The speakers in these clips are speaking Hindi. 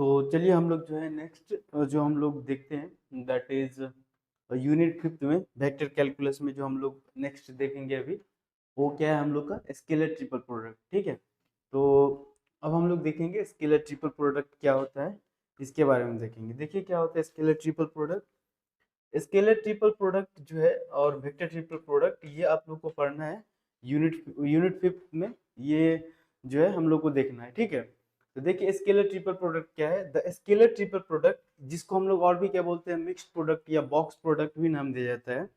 तो चलिए हम लोग जो है नेक्स्ट जो हम लोग देखते हैं दैट इज यूनिट 5th में वेक्टर कैलकुलस में जो हम लोग नेक्स्ट देखेंगे अभी वो क्या है हम लोग का स्केलर ट्रिपल प्रोडक्ट। ठीक है, तो अब हम लोग देखेंगे स्केलर ट्रिपल प्रोडक्ट क्या होता है, इसके बारे में देखेंगे। देखिए क्या होता है scalar triple product. Scalar triple product जो है और वेक्टर ट्रिपल प्रोडक्ट ये आप लोग को पढ़ना है यूनिट 5th में। ये जो है हम लोग को देखना है। ठीक है, तो देखिए स्केलर ट्रिपल प्रोडक्ट क्या है। द स्केलर ट्रिपल प्रोडक्ट, जिसको हम लोग और भी क्या बोलते हैं मिक्स्ड प्रोडक्ट या बॉक्स प्रोडक्ट भी नाम दिया जाता है।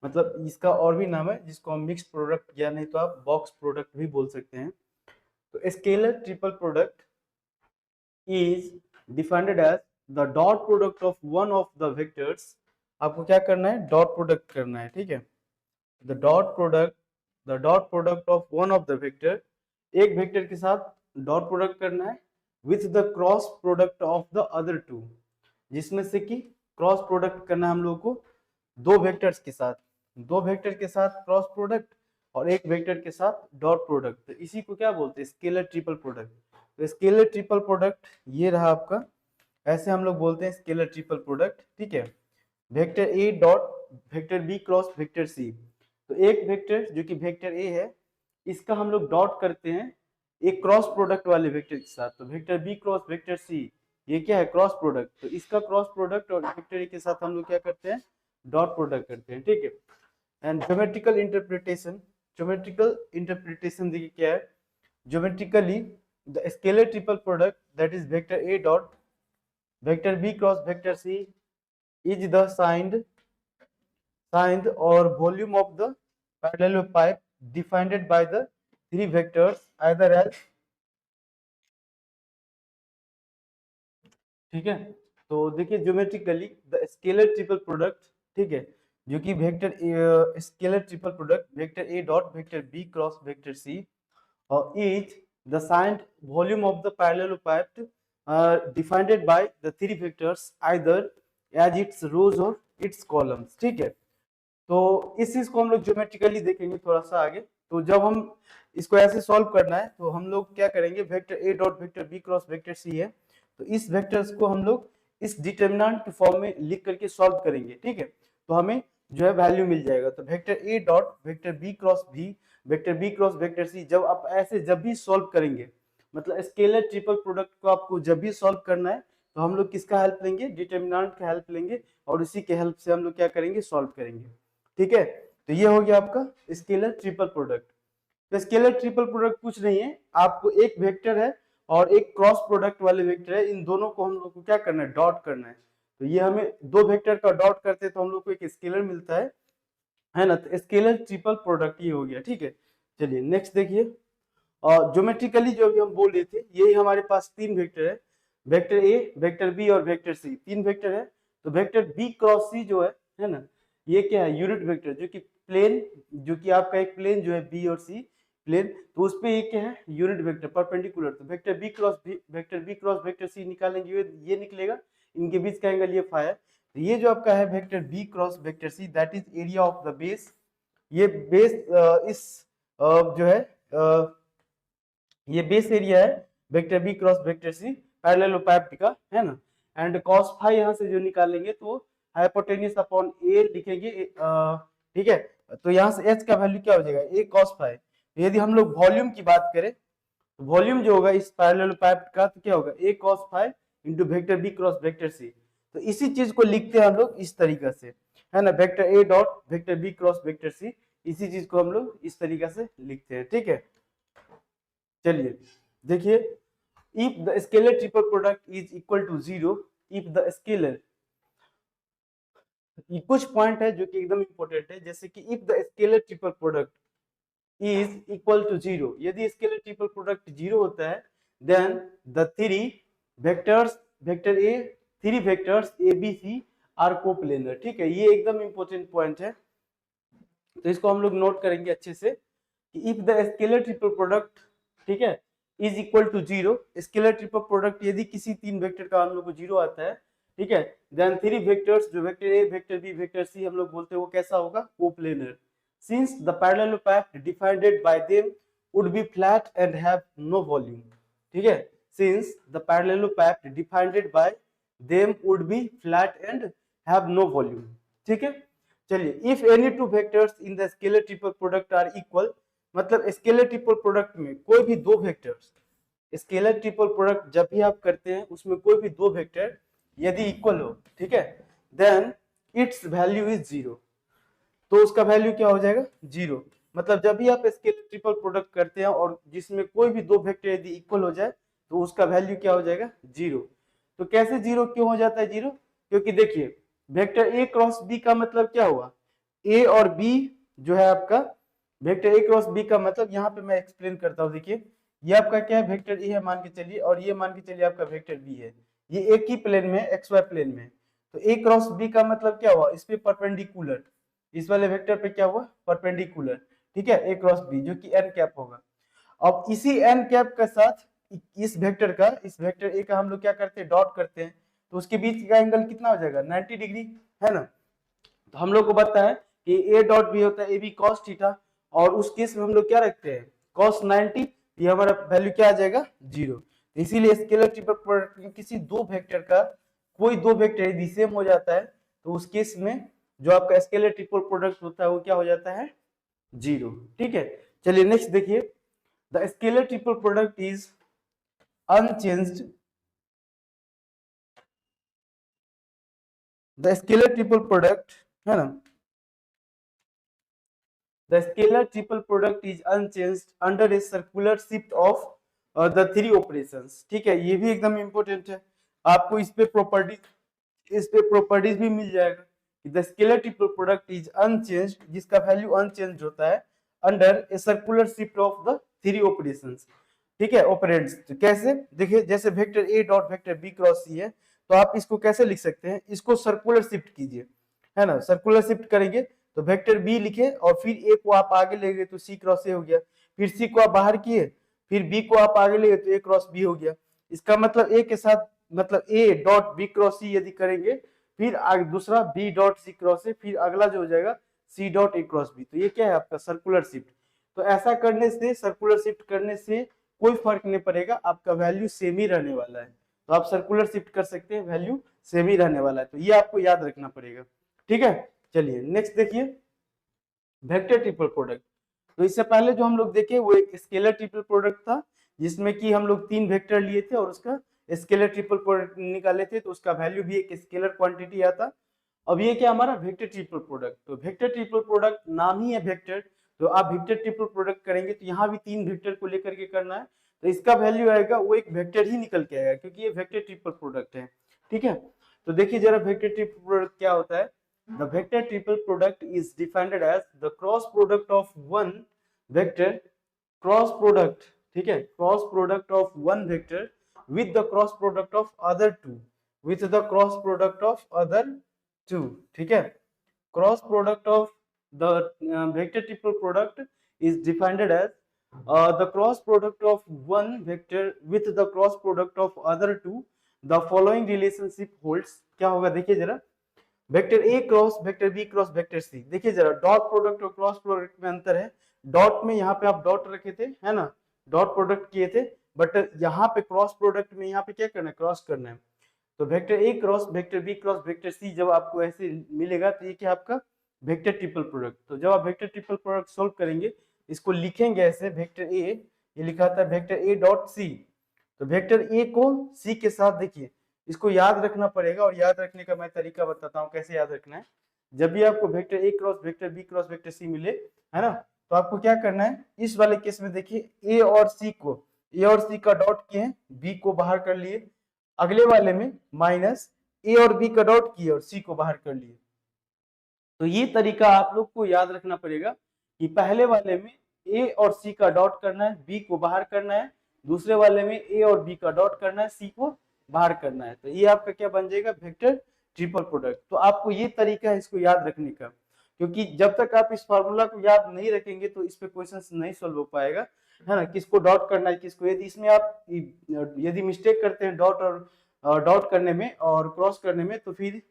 मतलब इसका और भी नाम है जिसको हम मिक्स्ड प्रोडक्ट या नहीं तो आप बॉक्स प्रोडक्ट भी बोल सकते हैं। तो scalar triple product is defined as the dot product of one of the vectors. आपको क्या करना है, डॉट प्रोडक्ट करना है। ठीक है, the dot product of one of the vector, एक वेक्टर के साथ डॉट प्रोडक्ट करना है with the cross product of the other two, जिसमें से कि क्रॉस प्रोडक्ट करना है हम लोग को दो वेक्टर्स के साथ, दो वेक्टर के साथ क्रॉस प्रोडक्ट और एक वेक्टर के साथ डॉट प्रोडक्ट। तो इसी को क्या बोलते हैं, स्केलर ट्रिपल प्रोडक्ट। तो स्केलर ट्रिपल प्रोडक्ट ये रहा आपका, ऐसे हम लोग बोलते हैं स्केलर ट्रिपल प्रोडक्ट। ठीक है, vector A dot vector B cross vector C. तो एक वेक्टर जो कि वेक्टर ए है, इसका हम लोग डॉट करते हैं एक क्रॉस प्रोडक्ट वाले वेक्टर के साथ। तो vector B cross vector C ये क्या है, क्रॉस प्रोडक्ट। तो इसका क्रॉस प्रोडक्ट और वेक्टर ए के साथ हम लोग क्या करते हैं, डॉट प्रोडक्ट करते हैं। ठीक है, and geometrical interpretation, geometrical interpretation देखिए क्या है। Geometrically the scalar triple product that is vector A dot vector B cross vector C is the signed or volume of the parallel pipe defined by the three vectors either as। ठीक है, तो देखिए geometrically the scalar triple product, ठीक है, जो कि vector scalar triple product vector A dot vector B cross vector C और is the signed volume of the parallelepiped defined by the three vectors either as its rows or its columns. ठीक है, तो इस चीज को हम लोग ज्योमेट्रिकली देखेंगे थोड़ा सा आगे। तो जब हम इसको ऐसे सॉल्व करना है तो हम लोग क्या करेंगे, vector A dot vector B cross vector C है, तो इस वेक्टर्स को हम लोग इस डिटर्मिनेंट फॉर्म में लिख करके सॉल्व करेंगे। ठीक है, तो हमें जो है वैल्यू मिल जाएगा। तो vector A dot vector B cross भी vector B cross vector C, जब आप ऐसे जब भी सॉल्व करेंगे, मतलब स्केलर ट्रिपल प्रोडक्ट को आपको जब भी सॉल्व करना है तो हम लोग किसका हेल्प लेंगे, डिटर्मिनेंट का हेल्प लेंगे और उसी के हेल्प से हम लोग क्या करेंगे, सॉल्व करेंगे। ठीक है, तो ये हो गया आपका स्केलर ट्रिपल प्रोडक्ट। तो स्केलर ट्रिपल प्रोडक्ट कुछ नहीं है, आपको एक वेक्टर है और एक क्रॉस प्रोडक्ट वाले वेक्टर है, इन दोनों को हम लोग को क्या करना है, डॉट करना है। तो ये हमें दो वेक्टर का डॉट करते हैं तो हम लोग को एक स्केलर मिलता है ना। तो स्केलर ट्रिपल प्रोडक्ट ये हो गया। ठीक है, चलिए नेक्स्ट देखिए। और ज्योमेट्रिकली जो अभी हम बोल रहे थे, यही हमारे पास तीन वेक्टर है, वेक्टर ए वेक्टर बी और वेक्टर सी, तीन वेक्टर है। तो वेक्टर बी क्रॉस सी जो है ना, ये क्या है, यूनिट वेक्टर, जो कि प्लेन, जो कि आपका एक प्लेन जो है बी और सी प्लेन, तो उस पे ये क्या है, यूनिट वेक्टर परपेंडिकुलर। तो vector B cross vector C निकालेंगे, ये निकलेगा, इनके बीच का एंगल ये फाई है। तो ये जो आपका है vector B cross vector C that is area of the base. ये बेस इस जो है ये बेस एरिया है vector B cross vector C parallelepiped का, है ना। एंड cos फाई यहाँ से जो निकालेंगे तो हाइपोटेन्यूज अपॉन ए लिखेंगे। ठीक है, तो यहाँ से h का वैल्यू क्या हो जाएगा, a cos फाई। यदि हम लोग वॉल्यूम की बात करें तो वॉल्यूम जो होगा इस पैरेललोपाइप का तो क्या होगा, a cos phi into vector B cross vector C. तो इसी चीज को लिखते हैं हम लोग इस तरीके से, है ना, vector A dot vector B cross vector C, इसी चीज को हम लोग इस तरीके से लिखते हैं। ठीक है, चलिए देखिए, if the scalar triple product is equal to 0, if the scalar, कुछ पॉइंट है जो कि एकदम इंपॉर्टेंट है, जैसे कि if the scalar triple product is equal to 0, यदि स्केलर ट्रिपल प्रोडक्ट 0 होता है, then the three vectors vector A three vectors A B C are coplanar. ठीक है, ये एकदम इंपॉर्टेंट पॉइंट है, तो इसको हम लोग नोट करेंगे अच्छे से कि if the scalar triple product, ठीक है, is equal to 0, scalar triple product यदि किसी तीन वेक्टर का हम लोग को 0 आता है, ठीक है, देन थ्री वेक्टर्स जो vector A vector B vector C हम लोग बोलते हैं वो कैसा होगा, coplanar, since the parallelepiped defined by them would be flat and have no volume. ठीक है, since the parallelopath defined by them would be flat and have no volume। ठीक है, चलिए, if any two vectors in the scalar triple product are equal, मतलब स्केलर ट्रिपल प्रोडक्ट में कोई भी दो वेक्टर्स, स्केलर ट्रिपल प्रोडक्ट जब भी आप करते हैं उसमें कोई भी दो वेक्टर यदि इक्वल हो, ठीक है, then it's value is zero. तो उसका वैल्यू क्या हो जाएगा, जीरो। मतलब जब भी आप स्केलर ट्रिपल प्रोडक्ट करते हैं और जिसमें कोई भी दो वेक्टर यदि इक्वल हो जाए तो उसका वैल्यू क्या हो जाएगा, जीरो। तो कैसे जीरो क्यों हो जाता है जीरो, क्योंकि देखिए वेक्टर ए क्रॉस बी का मतलब क्या हुआ, ए और बी जो है आपका वेक्टर ए क्रॉस बी का मतलब यहाँ पे मैं एक्सप्लेन करता हूँ। देखिए ये आपका क्या है, वेक्टर ए है मान के चलिए, और ये मान के चलिए आपका वेक्टर बी है, ये एक ही प्लेन में एक्स वाई प्लेन में। तो ए क्रॉस बी का मतलब क्या हुआ, इस पे परपेंडिकुलर, इस वाले वेक्टर पे क्या हुआ, परपेंडिकुलर, ठीक है, ए क्रॉस बी जो कि एन कैप होगा। अब इसी एन कैप के साथ इस वेक्टर का, इस वेक्टर ए का हम लोग क्या करते हैं, डॉट करते हैं, तो उसके बीच का एंगल कितना हो जाएगा, 90 डिग्री, है ना। तो हम लोग को पता है कि ए डॉट बी होता है ए बी कॉस थीटा, और उस केस में हम लोग क्या रखते हैं, कॉस 90, ये हमारा वैल्यू क्या आ जाएगा, जीरो। इसीलिए स्केलर ट्रिपल प्रोडक्ट में किसी दो वेक्टर का कोई दो वेक्टर यदि सेम हो जाता है तो उस केस में जो आपका स्केलर ट्रिपल प्रोडक्ट होता है वो क्या हो जाता है, जीरो। ठीक है, चलिए नेक्स्ट देखिए, the scalar triple product is unchanged, the scalar triple product, है ना, the scalar triple product is unchanged under a circular shift of the three operations। ठीक है, ये भी एकदम इंपॉर्टेंट है, आपको इस पे प्रॉपर्टीज भी मिल जाएगा कि the scalar triple product is unchanged, जिसका वैल्यू अनचेंज होता है under a circular shift of the three operations. ठीक है, ऑपरेंड्स। तो कैसे, देखिए जैसे vector A dot vector B cross C है, तो आप इसको कैसे लिख सकते हैं, इसको सर्कुलर शिफ्ट कीजिए, है ना, सर्कुलर शिफ्ट करेंगे तो वेक्टर बी लिखे और फिर ए को आप आगे ले गए तो सी क्रॉस ए हो गया, फिर सी को आप बाहर किए, फिर बी को आप आगे ले गए तो ए क्रॉस बी हो गया। इसका मतलब ए के साथ मतलब A dot B cross C यदि करेंगे, फिर आगे दूसरा B dot C cross A, फिर अगला जो हो जाएगा C dot A cross B. तो ये क्या है आपका सर्कुलर शिफ्ट। तो ऐसा करने से, सर्कुलर शिफ्ट करने से कोई फर्क नहीं पड़ेगा, आपका वैल्यू सेम ही रहने वाला है। तो आप सर्कुलर शिफ्ट कर सकते हैं, वैल्यू सेम ही रहने वाला है, तो ये आपको याद रखना पड़ेगा। ठीक है, चलिए नेक्स्ट देखिए, वेक्टर ट्रिपल प्रोडक्ट। तो इससे पहले जो हम लोग देखे वो एक स्केलर ट्रिपल प्रोडक्ट था, जिसमें कि हम लोग तीन वेक्टर लिए थे और उसका स्केलर ट्रिपल प्रोडक्ट निकाले थे, तो उसका वैल्यू भी एक स्केलर क्वांटिटी आता। अब ये क्या हमारा वेक्टर ट्रिपल प्रोडक्ट, तो वेक्टर ट्रिपल प्रोडक्ट नाम ही है वेक्टर, तो आप वेक्टर ट्रिपल प्रोडक्ट करेंगे तो यहाँ भी तीन वेक्टर को लेकर के करना है, तो इसका वैल्यू आएगा वो एक वेक्टर ही निकल के आएगा, क्योंकि ये वेक्टर ट्रिपल प्रोडक्ट है। ठीक है, तो देखिए जरा वेक्टर ट्रिपल प्रोडक्ट क्या होता है। The vector triple product is defined as the cross product of one vector, cross product, ठीक है, cross product of one vector with the cross product of other two, with the cross product of other two। ठीक है, cross product of the vector triple product is defined as the cross product of one vector with the cross product of other two, the following relationship holds। क्या होगा देखिए जरा, vector A cross vector B cross vector C, देखिए जरा डॉट प्रोडक्ट और क्रॉस प्रोडक्ट में अंतर है। डॉट में यहाँ पे आप डॉट रखे थे, है ना, डॉट प्रोडक्ट किए थे, बट यहाँ पे क्रॉस प्रोडक्ट में यहाँ पे क्या करना है, क्रॉस करना है। तो vector A cross vector B cross vector C जब आपको ऐसे मिलेगा तो ये क्या आपका वेक्टर ट्रिपल प्रोडक्ट। तो जब आप वेक्टर ट्रिपल प्रोडक्ट सोल्व करेंगे, इसको लिखेंगे ऐसे, वेक्टर ए, ये लिखा था वेक्टर ए डॉट सी, तो वेक्टर ए को सी के साथ, देखिए इसको याद रखना पड़ेगा, और याद रखने का मैं तरीका बताता हूँ कैसे याद रखना है। जब भी आपको vector A cross vector B cross vector C मिले, है ना, तो आपको क्या करना है, इस वाले केस में देखिए ए और सी का डॉट किए, बी को बाहर कर लिए, अगले वाले में माइनस ए और बी का डॉट किए और सी को बाहर कर लिए। तो ये तरीका आप लोग को याद रखना पड़ेगा कि पहले वाले में ए और सी का डॉट करना है, बी को बाहर करना है, दूसरे वाले में ए और बी का डॉट करना है, सी को बाहर करना है। तो ये आपका क्या बन जाएगा, वेक्टर ट्रिपल प्रोडक्ट। तो आपको ये तरीका है इसको याद रखने का, क्योंकि जब तक आप इस फार्मूला को याद नहीं रखेंगे तो इस पे क्वेश्चन नहीं सोल्व हो पाएगा, है ना, किसको डॉट करना है किसको। यदि इसमें आप यदि मिस्टेक करते हैं डॉट और डॉट करने में और क्रॉस करने में, तो फिर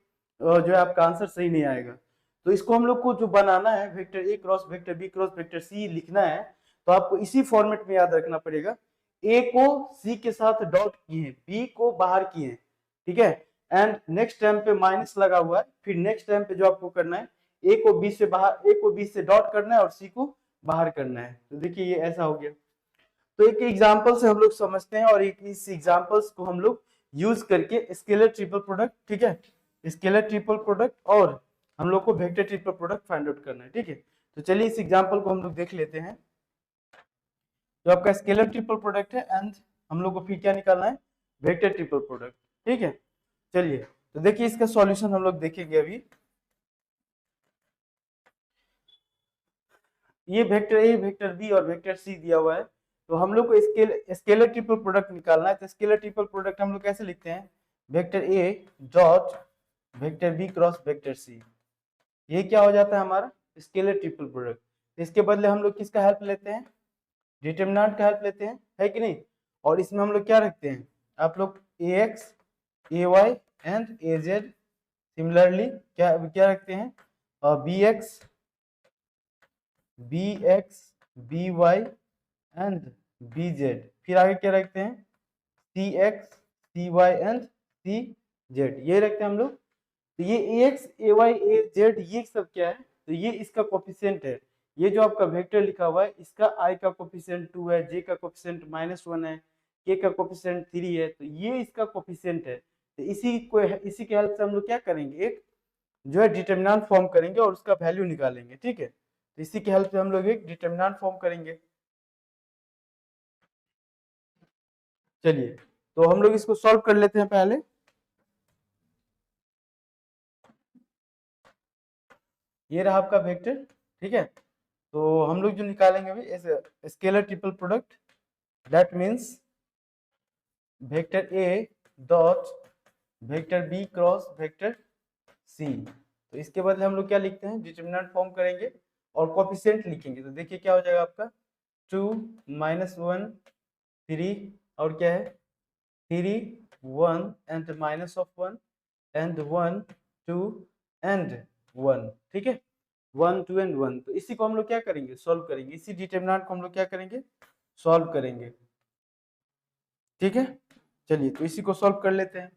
जो है आपका आंसर सही नहीं आएगा। तो इसको हम लोग को जो बनाना है, vector A cross vector B cross vector C लिखना है, तो आपको इसी फॉर्मेट में याद रखना पड़ेगा। ए को सी के साथ डॉट किए हैं, बी को बाहर किए हैं, ठीक है, एंड नेक्स्ट टाइम पे माइनस लगा हुआ है, फिर नेक्स्ट टाइम पे जो आपको करना है ए को बी से बाहर, ए को बी से डॉट करना है और सी को बाहर करना है। तो देखिए ये ऐसा हो गया। तो एक एग्जांपल से हम लोग समझते हैं और एक इस एग्जांपल्स को हम लोग यूज करके स्केलर ट्रिपल प्रोडक्ट, ठीक है, स्केलर ट्रिपल प्रोडक्ट और हम लोग को vector triple product find out करना है, ठीक है। तो चलिए इस एग्जांपल को हम लोग देख लेते हैं। जो आपका स्केलर ट्रिपल प्रोडक्ट है एंड हम लोग को फिर क्या निकालना है, वेक्टर ट्रिपल प्रोडक्ट, ठीक है। चलिए तो देखिए इसका सॉल्यूशन हम लोग देखेंगे अभी। ये वेक्टर ए, वेक्टर बी और वेक्टर सी दिया हुआ है, तो हम लोग को स्केलर ट्रिपल प्रोडक्ट निकालना है। तो स्केलर ट्रिपल प्रोडक्ट हम लोग कैसे लिखते हैं, vector A dot vector B cross vector C, ये क्या हो जाता है हमारा स्केलर ट्रिपल प्रोडक्ट। इसके बदले हम लोग किसका हेल्प लेते हैं, डिटरमिनेंट का हेल्प लेते हैं, है कि नहीं। और इसमें हम लोग क्या रखते हैं, आप लोग A X A Y and A Z, similarly क्या क्या रखते हैं, B X B X B Y and B Z, फिर आगे क्या रखते हैं, C X C Y and C Z, ये रखते हैं हम लोग। तो ये A X A Y A Z ये सब क्या है, तो ये इसका कोफिशिएंट है। ये जो आपका वेक्टर लिखा हुआ है इसका आई का कोफिशिएंट 2 है, जे का कोफिशिएंट -1 है, के का कोफिशिएंट 3 है, तो ये इसका कोफिशिएंट है। तो इसी के हेल्प से हम लोग क्या करेंगे, एक जो है डिटरमिनेंट फॉर्म करेंगे और उसका वैल्यू निकालेंगे, ठीक है। तो इसी के हेल्प से हम लोग एक डिटरमिनेंट फॉर्म करेंगे। चलिए तो हम लोग इसको सॉल्व कर लेते हैं पहले। ये रहा आपका वेक्टर, ठीक है। तो हम लोग जो निकालेंगे अभी scalar triple product, that means vector A dot vector B cross vector C. तो इसके बदले हम लोग क्या लिखते हैं, डिटरमिनेंट फॉर्म करेंगे और कोफिशिएंट लिखेंगे। तो देखिए क्या हो जाएगा आपका 2 -1 3 और क्या है 3 1 एंड -1 एंड 1 2 एंड 1, ठीक है, 1 2 एंड 1। तो इसी को हम लोग क्या करेंगे, सॉल्व करेंगे, इसी डिटरमिनेंट को हम लोग क्या करेंगे, सॉल्व करेंगे, ठीक है। चलिए तो इसी को सॉल्व कर लेते हैं।